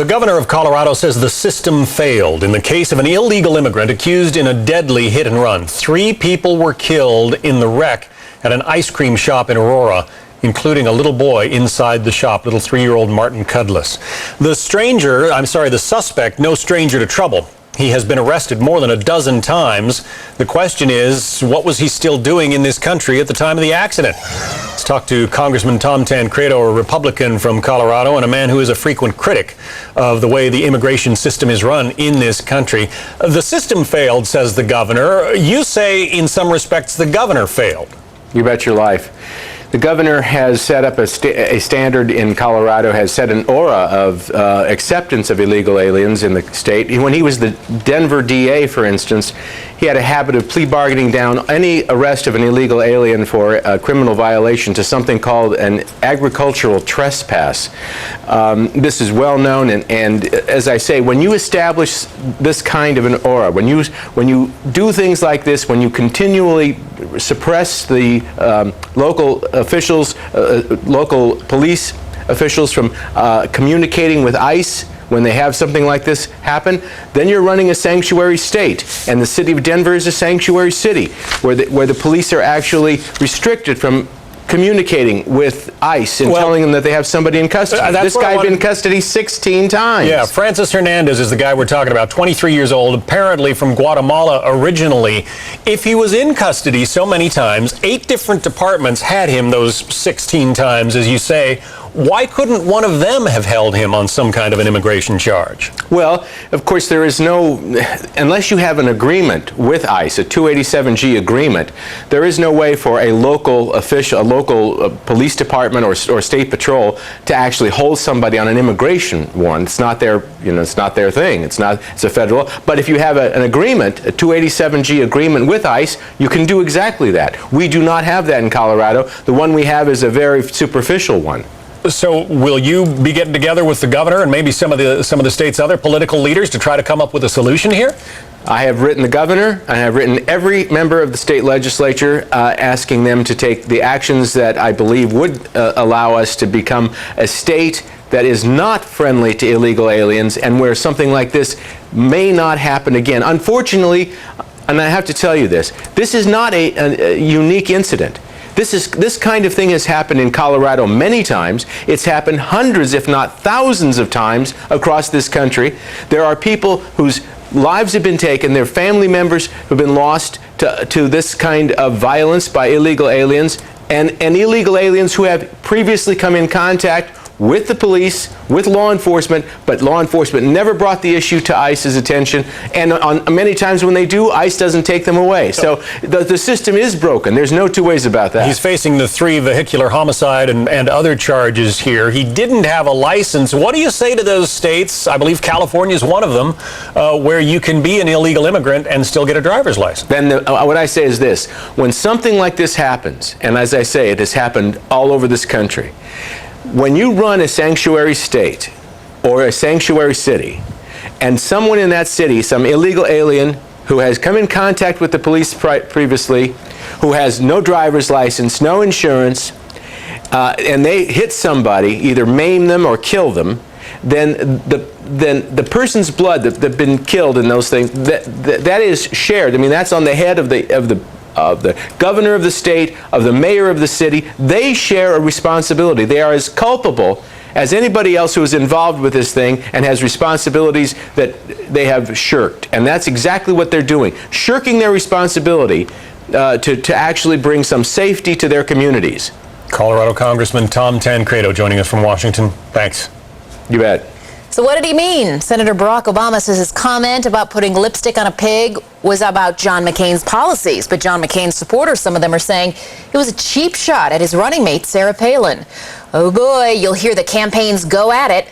The governor of Colorado says the system failed in the case of an illegal immigrant accused in a deadly hit and run. 3 people were killed in the wreck at an ice cream shop in Aurora, including a little boy inside the shop, little 3-year-old Martin Cudless. The suspect, no stranger to trouble. He has been arrested more than a dozen times. The question is, what was he still doing in this country at the time of the accident? Let's talk to Congressman Tancredo, a Republican from Colorado and a man who is a frequent critic of the way the immigration system is run in this country. The system failed, says the governor. You say, in some respects, the governor failed. You bet your life. The governor has set up a standard in Colorado, has set an aura of acceptance of illegal aliens in the state. When he was the Denver DA, for instance, he had a habit of plea bargaining down any arrest of an illegal alien for a criminal violation to something called an agricultural trespass. This is well known, and as I say, when you establish this kind of an aura, when you do things like this, when you continually suppress the local officials, local police officials from communicating with ICE when they have something like this happen, then you're running a sanctuary state. And the city of Denver is a sanctuary city where the police are actually restricted from communicating with ICE and telling them that they have somebody in custody. This guy's been in custody 16 times. Yeah, Francis Hernandez is the guy we're talking about, 23 years old, apparently from Guatemala originally. If he was in custody so many times, 8 different departments had him those 16 times, as you say, why couldn't one of them have held him on some kind of an immigration charge? Well, of course, there is no, unless you have an agreement with ICE, a 287G agreement, there is no way for a local official, a local police department or state patrol to actually hold somebody on an immigration warrant. It's not their, it's not their thing. It's a federal. But if you have an agreement, a 287G agreement with ICE, you can do exactly that. We do not have that in Colorado. The one we have is a very superficial one. So will you be getting together with the governor and maybe some of the state's other political leaders to try to come up with a solution here? I have written the governor, and I have written every member of the state legislature asking them to take the actions that I believe would allow us to become a state that is not friendly to illegal aliens and where something like this may not happen again. Unfortunately, and I have to tell you this is not a unique incident. This kind of thing has happened in Colorado many times. It's happened hundreds, if not thousands of times across this country. There are people whose lives have been taken, their family members have been lost to this kind of violence by illegal aliens, and illegal aliens who have previously come in contact with the police, with law enforcement, but law enforcement never brought the issue to ICE's attention, and on many times when they do, ICE doesn't take them away. So the system is broken. There's no two ways about that. He's facing the 3 vehicular homicide and other charges here. He didn't have a license. What do you say to those states, I believe California is one of them, where you can be an illegal immigrant and still get a driver's license? Then what I say is this: when something like this happens, and as I say, it has happened all over this country, when you run a sanctuary state or a sanctuary city, and someone in that city, some illegal alien who has come in contact with the police previously, who has no driver's license, no insurance, and they hit somebody, either maim them or kill them, then the person's blood that's been killed in those things, that is shared. I mean, that's on the head of the governor of the state, of the mayor of the city. They share a responsibility. They are as culpable as anybody else who is involved with this thing and has responsibilities that they have shirked. And that's exactly what they're doing, shirking their responsibility to actually bring some safety to their communities. Colorado Congressman Tom Tancredo joining us from Washington. Thanks. You bet. So what did he mean? Senator Barack Obama says his comment about putting lipstick on a pig was about John McCain's policies. But John McCain's supporters, some of them are saying it was a cheap shot at his running mate, Sarah Palin. Oh boy, you'll hear the campaigns go at it.